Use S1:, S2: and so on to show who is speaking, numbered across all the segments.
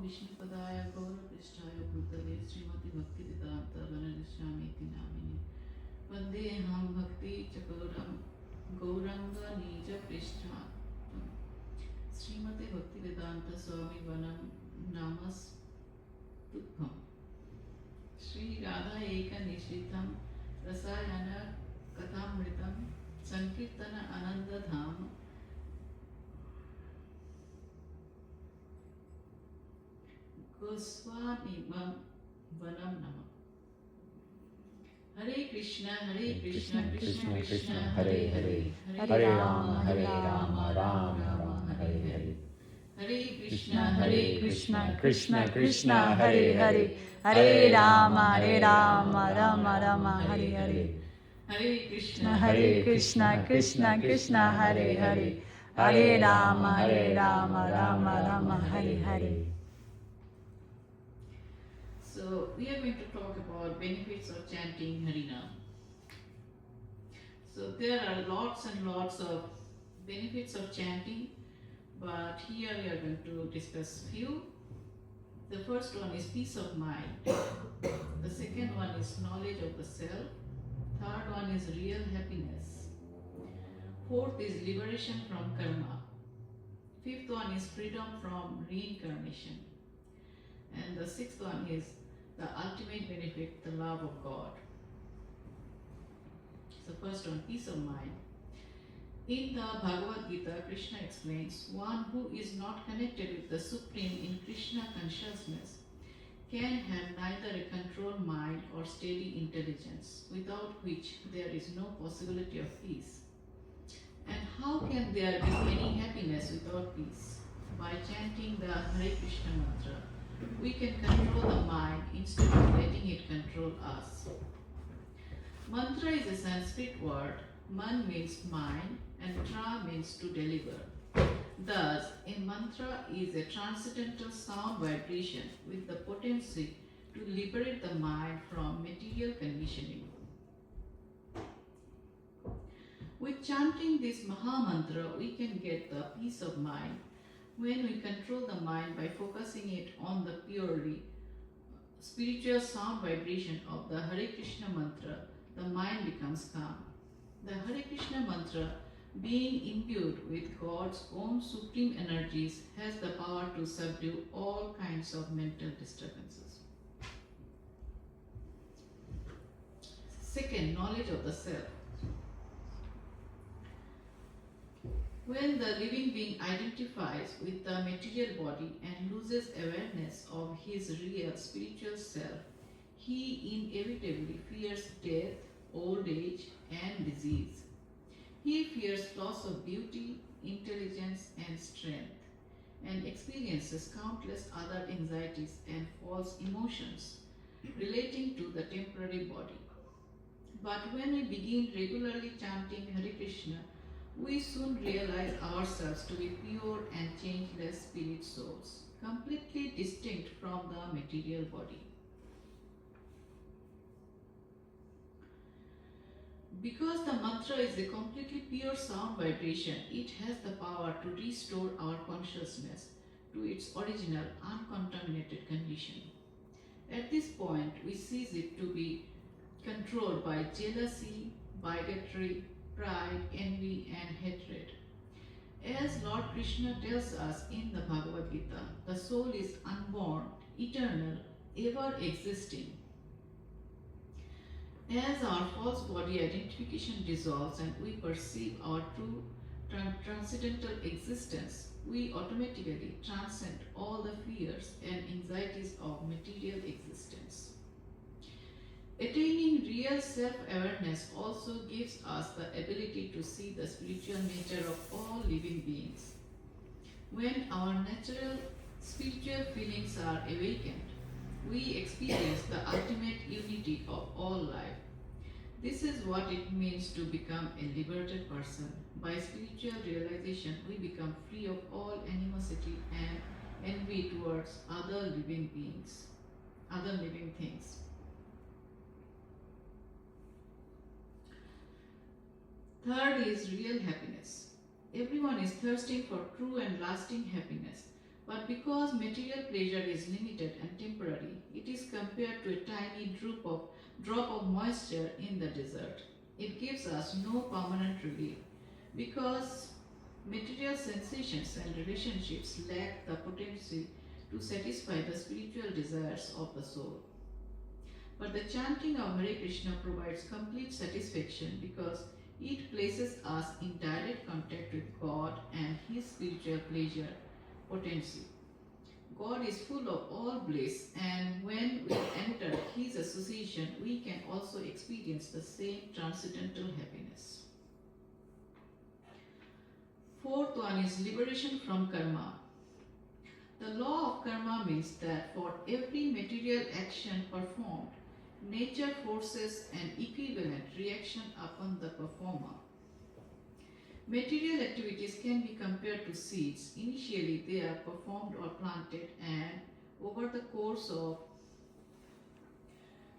S1: विष्णुपदाय गौरपृष्ठाय भूतले श्रीमती भक्तिवेदांत वरदस्यामीति नामिने वन्देऽहं गौरंग नीच पृष्ठात् श्रीमते भक्तिवेदांत स्वामी वनं नमस्तुभ्यं श्री राधा एक निश्चितं रसायन कथामृतं संकीर्तन आनंदधाम गोस्वामीमं वनं नमः। हरे कृष्णा कृष्ण कृष्ण हरे हरे
S2: हरे राम राम राम हरे हरे।
S1: हरे
S2: कृष्ण
S1: कृष्ण
S2: कृष्ण हरे हरे। हरे राम राम राम हरे हरे।
S1: हरे
S2: कृष्ण कृष्ण हरे हरे। हरे Ram Ram Hare Hare.
S1: So we are going to talk about benefits of chanting Harinam. So there are lots and lots of benefits of chanting, but here we are going to discuss few. The first one is peace of mind. The second one is knowledge of the self. Third one is real happiness. Fourth is liberation from karma. Fifth one is freedom from reincarnation. And the sixth one is the ultimate benefit, the love of God. So first one, peace of mind. In the Bhagavad Gita, Krishna explains, one who is not connected with the Supreme in Krishna consciousness can have neither a controlled mind or steady intelligence, without which there is no possibility of peace. And how can there be any happiness without peace? By chanting the Hare Krishna mantra, we can control the mind instead of letting it control us. Mantra is a Sanskrit word. Man means mind and tra means to deliver. Thus, a mantra is a transcendental sound vibration with the potency to liberate the mind from material conditioning. With chanting this Maha Mantra, we can get the peace of mind. When we control the mind by focusing it on the purely spiritual sound vibration of the Hare Krishna mantra, the mind becomes calm. The Hare Krishna mantra, being imbued with God's own supreme energies, has the power to subdue all kinds of mental disturbances. Second, knowledge of the self. When the living being identifies with the material body and loses awareness of his real spiritual self, he inevitably fears death, old age, and disease. He fears loss of beauty, intelligence, and strength, and experiences countless other anxieties and false emotions relating to the temporary body. But when we begin regularly chanting Hare Krishna, we soon realize ourselves to be pure and changeless spirit souls, completely distinct from the material body. Because the mantra is a completely pure sound vibration, it has the power to restore our consciousness to its original uncontaminated condition. At this point, we cease it to be controlled by jealousy, bigotry, pride, envy, and hatred. As Lord Krishna tells us in the Bhagavad Gita, the soul is unborn, eternal, ever existing. As our false body identification dissolves and we perceive our true transcendental existence, we automatically transcend all the fears and anxieties of material existence. Attaining real self-awareness also gives us the ability to see the spiritual nature of all living beings. When our natural spiritual feelings are awakened, we experience the ultimate unity of all life. This is what it means to become a liberated person. By spiritual realization, we become free of all animosity and envy towards other living beings, other living things. Third is real happiness. Everyone is thirsting for true and lasting happiness, But because material pleasure is limited and temporary, it is compared to a tiny drop of moisture in the desert. It gives us no permanent relief because material sensations and relationships lack the potency to satisfy the spiritual desires of the soul. But the chanting of Hare Krishna provides complete satisfaction because it places us in direct contact with God and His spiritual pleasure potency. God is full of all bliss, and when we enter His association, we can also experience the same transcendental happiness. Fourth one is liberation from karma. The law of karma means that for every material action performed, nature forces an equivalent reaction upon the performer. Material activities can be compared to seeds. Initially, they are performed or planted, and over the course of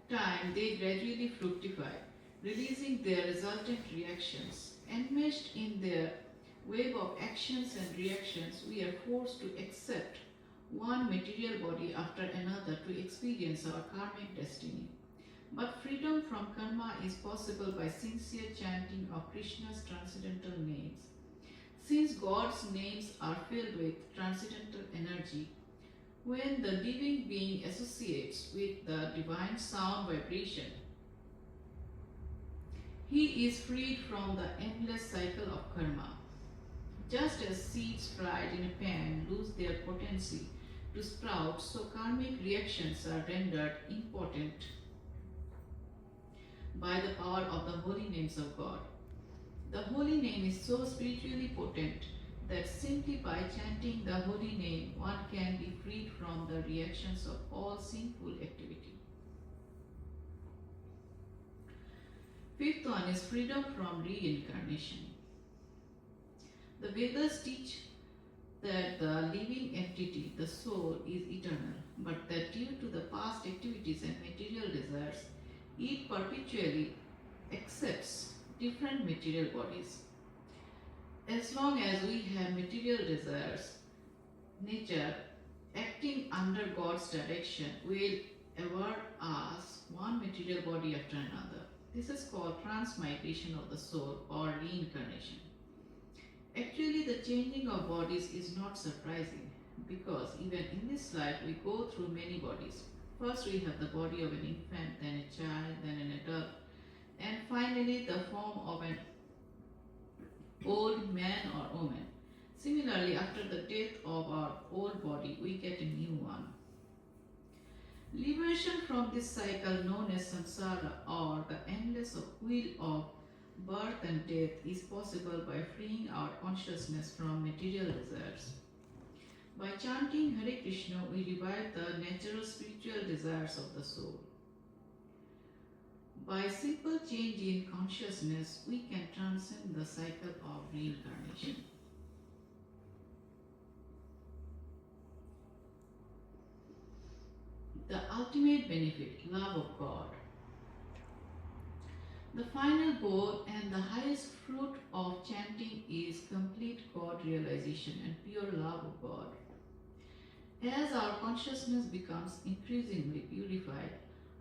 S1: time, they gradually fructify, releasing their resultant reactions. Enmeshed in their web of actions and reactions, we are forced to accept one material body after another to experience our karmic destiny. But freedom from karma is possible by sincere chanting of Krishna's transcendental names. Since God's names are filled with transcendental energy, when the living being associates with the divine sound vibration, he is freed from the endless cycle of karma. Just as seeds fried in a pan lose their potency to sprout, so karmic reactions are rendered impotent by the power of the holy names of God. The holy name is so spiritually potent that simply by chanting the holy name, one can be freed from the reactions of all sinful activity. Fifth one is freedom from reincarnation. The Vedas teach that the living entity, the soul, is eternal, but that due to the past activities and material desires, it perpetually accepts different material bodies. As long as we have material desires, nature, acting under God's direction, will award us one material body after another. This is called transmigration of the soul or reincarnation. Actually, the changing of bodies is not surprising because even in this life we go through many bodies. First we have the body of an infant, then a child, then an adult, and finally the form of an old man or woman. Similarly, after the death of our old body, we get a new one. Liberation from this cycle known as samsara or the endless wheel of birth and death is possible by freeing our consciousness from material desires. By chanting Hare Krishna, we revive the natural spiritual desires of the soul. By simple change in consciousness, we can transcend the cycle of reincarnation. The ultimate benefit, love of God. The final goal and the highest fruit of chanting is complete God realization and pure love of God. As our consciousness becomes increasingly purified,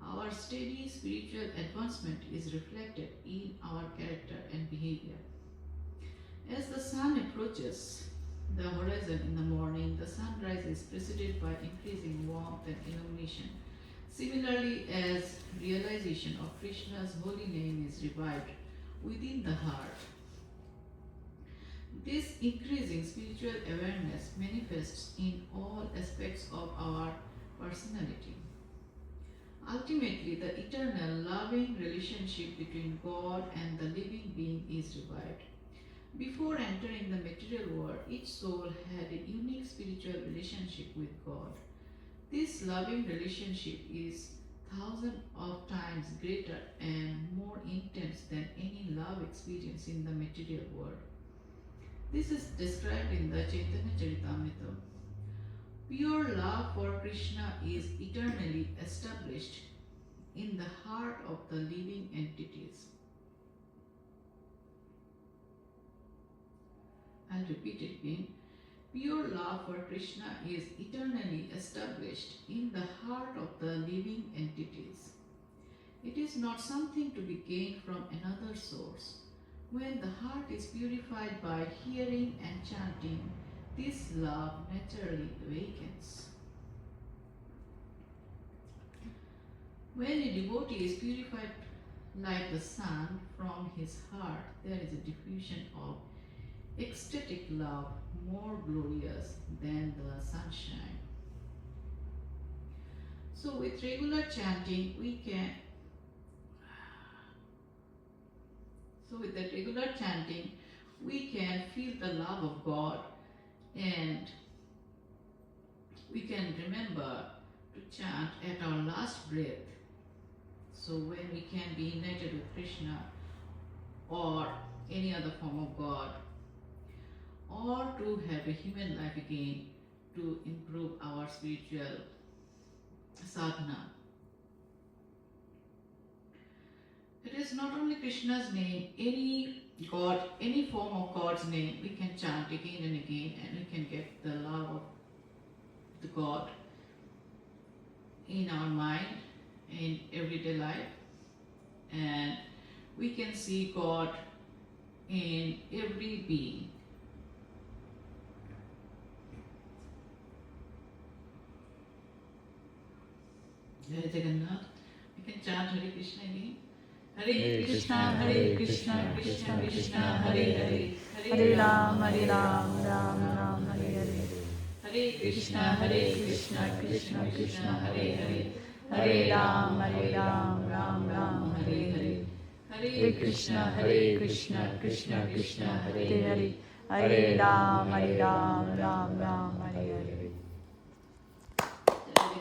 S1: our steady spiritual advancement is reflected in our character and behavior. As the sun approaches the horizon in the morning, the sunrise is preceded by increasing warmth and illumination. Similarly, as realization of Krishna's holy name is revived within the heart, this increasing spiritual awareness manifests in all aspects of our personality. Ultimately, the eternal loving relationship between God and the living being is revived. Before entering the material world, each soul had a unique spiritual relationship with God. This loving relationship is thousands of times greater and more intense than any love experience in the material world. This is described in the Chaitanya Charitamrita. Pure love for Krishna is eternally established in the heart of the living entities. I'll repeat it again. Pure love for Krishna is eternally established in the heart of the living entities. It is not something to be gained from another source. When the heart is purified by hearing and chanting, this love naturally awakens. When a devotee is purified like the sun from his heart, there is a diffusion of ecstatic love more glorious than the sunshine. So with regular chanting, with that regular chanting, we can feel the love of God, and we can remember to chant at our last breath. So when we can be united with Krishna or any other form of God, or to have a human life again to improve our spiritual sadhana. It is not only Krishna's name, any God, any form of God's name, we can chant again and again, and we can get the love of the God in our mind, in everyday life, and we can see God in every being. Jai Jagannath. We can chant Hare Krishna again. Hare Krishna, Krishna Krishna, Hare Hare,
S2: Hare Ram, Ram Ram, Hare Hare.
S1: Hare Krishna, Krishna Krishna, Hare Hare,
S2: Hare Ram, Ram Ram,
S1: Hare Hare.
S2: Hare Krishna, Krishna Krishna, Hare Hare. Hare Ram,